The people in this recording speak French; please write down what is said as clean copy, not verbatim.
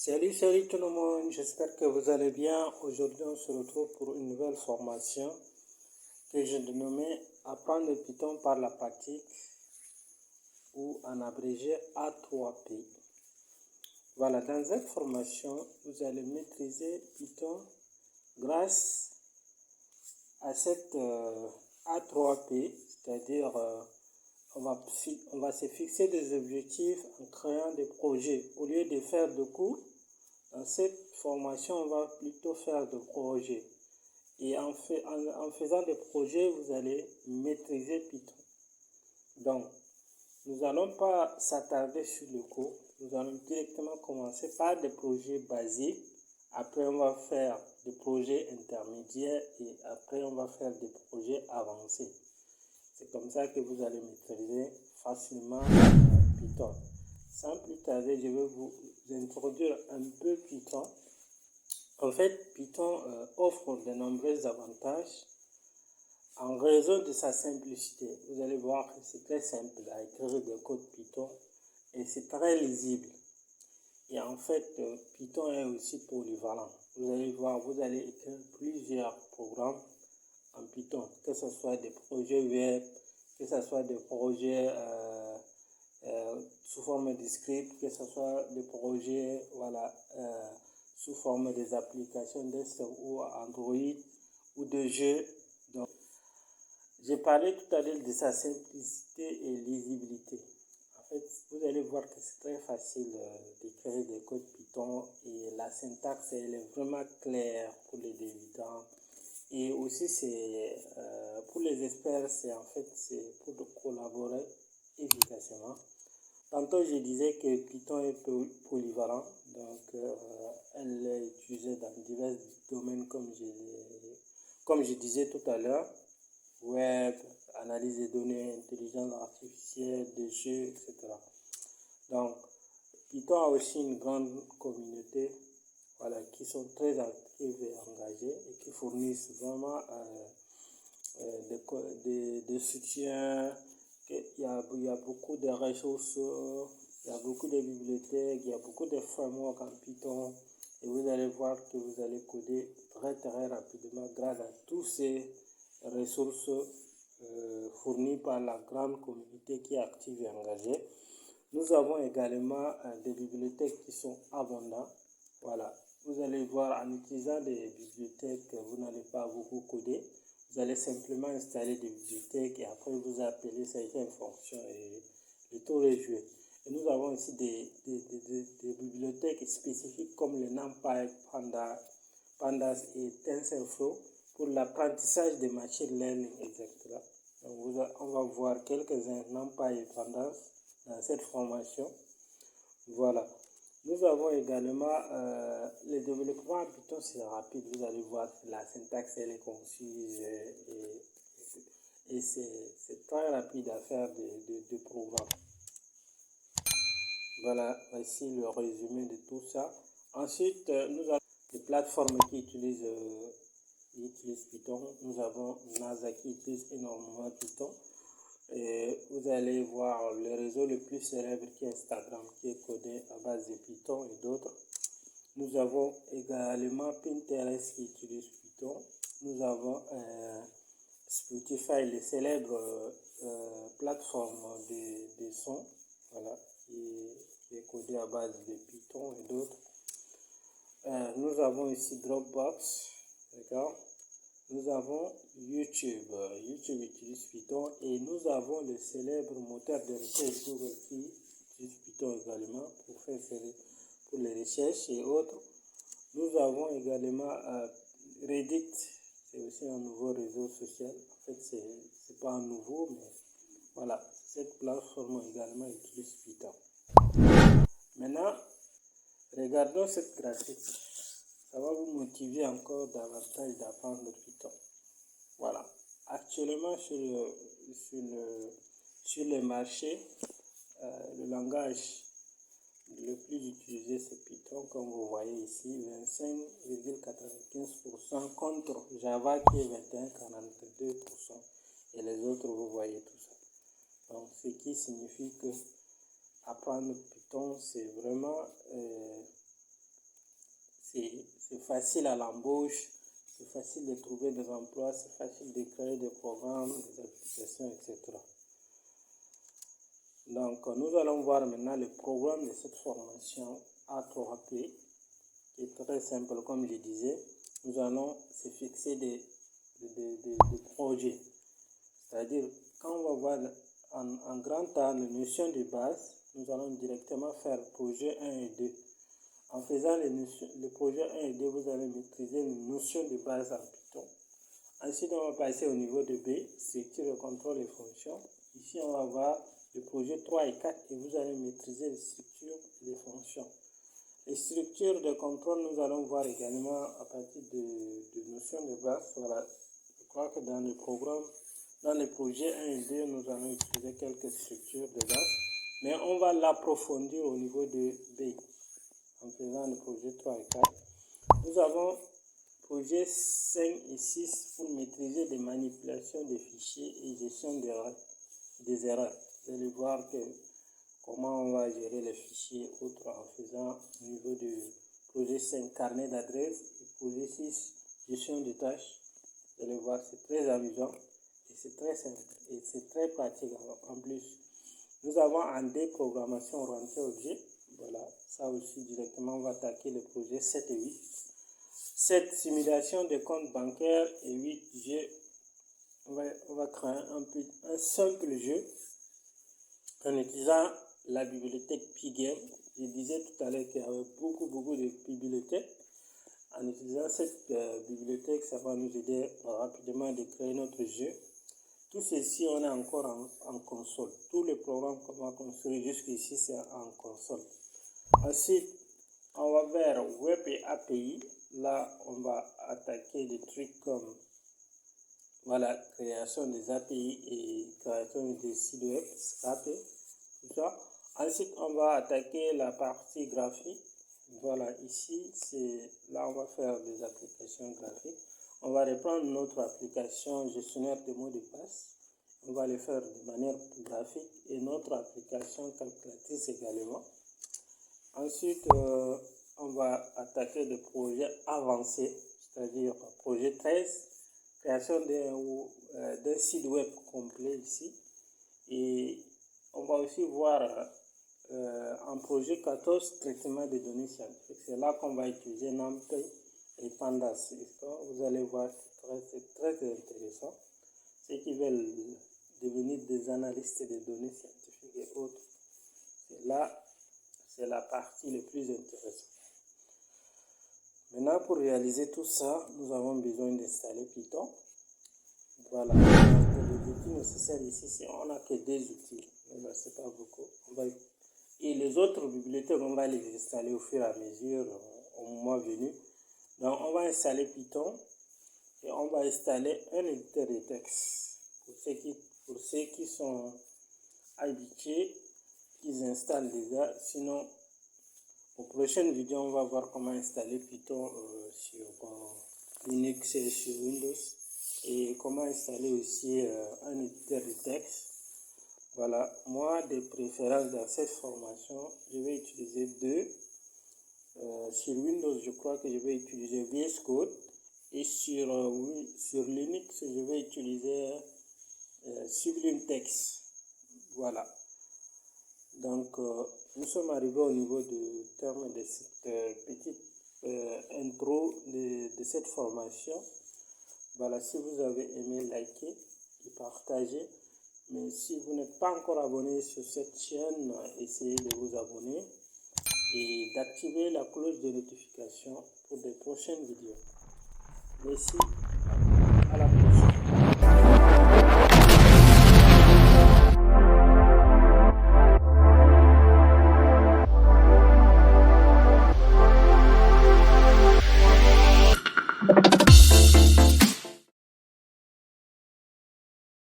Salut tout le monde, j'espère que vous allez bien. Aujourd'hui, on se retrouve pour une nouvelle formation que j'ai dénommée Apprendre le Python par la pratique ou en abrégé A3P. Voilà, dans cette formation, vous allez maîtriser Python grâce à cette A3P, c'est-à-dire on va se fixer des objectifs en créant des projets. Au lieu de faire de cours, dans cette formation, on va plutôt faire des projets. Et en faisant des projets, vous allez maîtriser Python. Donc, nous n'allons pas s'attarder sur le cours. Nous allons directement commencer par des projets basiques. Après, on va faire des projets intermédiaires et après, on va faire des projets avancés. C'est comme ça que vous allez maîtriser facilement Python. Sans plus tarder, je vais vous introduire un peu Python. En fait, Python offre de nombreux avantages en raison de sa simplicité. Vous allez voir que c'est très simple à écrire des codes Python et c'est très lisible. Et en fait, Python est aussi polyvalent. Vous allez voir, vous allez écrire plusieurs programmes en Python, que ce soit des projets web, que ce soit des projets sous forme de script, que ce soit des projets sous forme des applications desktop ou Android ou de jeux. Donc, j'ai parlé tout à l'heure de sa simplicité et lisibilité. En fait, vous allez voir que c'est très facile d'écrire des codes Python et la syntaxe elle est vraiment claire pour les débutants. Et aussi, c'est pour les experts, c'est pour collaborer efficacement. Tantôt, je disais que Python est polyvalent, donc elle est utilisée dans divers domaines comme je disais tout à l'heure, web, analyse des données, intelligence artificielle, des jeux, etc. Donc, Python a aussi une grande communauté qui sont très actives et engagées et qui fournissent vraiment des soutiens. Il y a beaucoup de ressources, il y a beaucoup de bibliothèques, il y a beaucoup de frameworks en Python et vous allez voir que vous allez coder très rapidement grâce à tous ces ressources fournies par la grande communauté qui est active et engagée. Nous avons également des bibliothèques qui sont abondantes. Voilà, vous allez voir en utilisant des bibliothèques, vous n'allez pas beaucoup coder. Vous allez simplement installer des bibliothèques et après vous appelez certaines fonctions et le tour est joué. Et nous avons aussi des bibliothèques spécifiques comme le NumPy, Pandas et TensorFlow pour l'apprentissage des machine learning, etc. Donc on va voir quelques-uns NumPy et Pandas dans cette formation. Voilà. Nous avons également le développement en Python, c'est rapide. Vous allez voir la syntaxe, elle est concise et c'est très rapide à faire de programmes. Voilà, voici le résumé de tout ça. Ensuite, nous avons des plateformes qui utilisent Python. Nous avons NASA qui utilise énormément Python. Et vous allez voir le réseau le plus célèbre qui est Instagram, qui est codé à base de Python et d'autres. Nous avons également Pinterest qui utilise Python. Nous avons Spotify, les célèbres plateformes de son, voilà, qui est codé à base de Python et d'autres. Nous avons ici Dropbox, d'accord. Nous avons YouTube. YouTube utilise Python et nous avons le célèbre moteur de recherche Google qui utilise Python également pour les recherches et autres. Nous avons également Reddit, c'est aussi un nouveau réseau social. En fait, c'est pas un nouveau, mais voilà, cette plateforme également utilise Python. Maintenant, regardons cette graphique. Ça va vous motiver encore davantage d'apprendre le Python. Voilà. Actuellement, sur le marché, le langage le plus utilisé, c'est Python, comme vous voyez ici, 25,95% contre Java qui est 21,42%. Et les autres, vous voyez tout ça. Donc, ce qui signifie que apprendre Python, c'est vraiment c'est facile à l'embauche, c'est facile de trouver des emplois, c'est facile de créer des programmes, des applications, etc. Donc, nous allons voir maintenant le programme de cette formation A3P, qui est très simple, comme je disais. Nous allons se fixer des projets. C'est-à-dire, quand on va voir en grand temps les notions de base, nous allons directement faire projet 1 et 2. En faisant les projets 1 et 2, vous allez maîtriser les notions de base en Python. Ensuite, on va passer au niveau de B, structure de contrôle et fonctions. Ici, on va voir le projet 3 et 4 et vous allez maîtriser les structures et les fonctions. Les structures de contrôle, nous allons voir également à partir de notions de base. Voilà. Je crois que dans le programme, dans les projets 1 et 2, nous allons utiliser quelques structures de base, mais on va l'approfondir au niveau de B en faisant le projet 3 et 4. Nous avons projet 5 et 6 pour maîtriser des manipulations des fichiers et gestion des erreurs. Vous allez voir comment on va gérer les fichiers autres en faisant au niveau du projet 5 carnet d'adresse et projet 6 gestion de tâches. Vous allez voir, c'est très amusant et c'est très simple et c'est très pratique en plus. Nous avons en D programmation orientée objet. Voilà, ça aussi directement on va attaquer le projet 7 et 8. 7 simulation de comptes bancaires et 8 jeux. On va créer un simple jeu en utilisant la bibliothèque Pygame. Je disais tout à l'heure qu'il y avait beaucoup de bibliothèques. En utilisant cette bibliothèque, ça va nous aider rapidement à créer notre jeu. Tout ceci, on est encore en console. Tous les programmes qu'on va construire jusqu'ici, c'est en console. Ensuite, on va vers Web et API. Là, on va attaquer des trucs comme voilà, création des API et création des sites web, scraper, tout ça. Ensuite, on va attaquer la partie graphique. Voilà, ici, là, on va faire des applications graphiques. On va reprendre notre application gestionnaire de mots de passe. On va le faire de manière graphique et notre application calculatrice également. Ensuite, on va attaquer des projets avancés, c'est-à-dire projet 13, création d'un site web complet ici. Et on va aussi voir en projet 14, traitement des données scientifiques. C'est là qu'on va utiliser NumPy et Pandas. Vous allez voir, c'est très intéressant. Ceux qui veulent devenir des analystes des données scientifiques et autres, c'est la partie la plus intéressante. Maintenant, pour réaliser tout ça, nous avons besoin d'installer Python. Voilà. Donc, les outils nécessaires ici, on n'a que des outils. C'est pas beaucoup. Et les autres bibliothèques, on va les installer au fur et à mesure, au moment venu. Donc, on va installer Python et on va installer un éditeur de texte. Pour ceux qui sont habitués, ils installent déjà. Sinon, aux prochaines vidéos, on va voir comment installer Python sur Linux et sur Windows. Et comment installer aussi un éditeur de texte. Voilà, moi de préférence dans cette formation, je vais utiliser deux. Sur Windows, je crois que je vais utiliser VS Code. Et sur Linux, je vais utiliser Sublime Text. Voilà. Donc, nous sommes arrivés au niveau du terme de cette petite intro de cette formation. Voilà, si vous avez aimé, likez et partagez. Mais si vous n'êtes pas encore abonné sur cette chaîne, essayez de vous abonner et d'activer la cloche de notification pour de prochaines vidéos. Merci.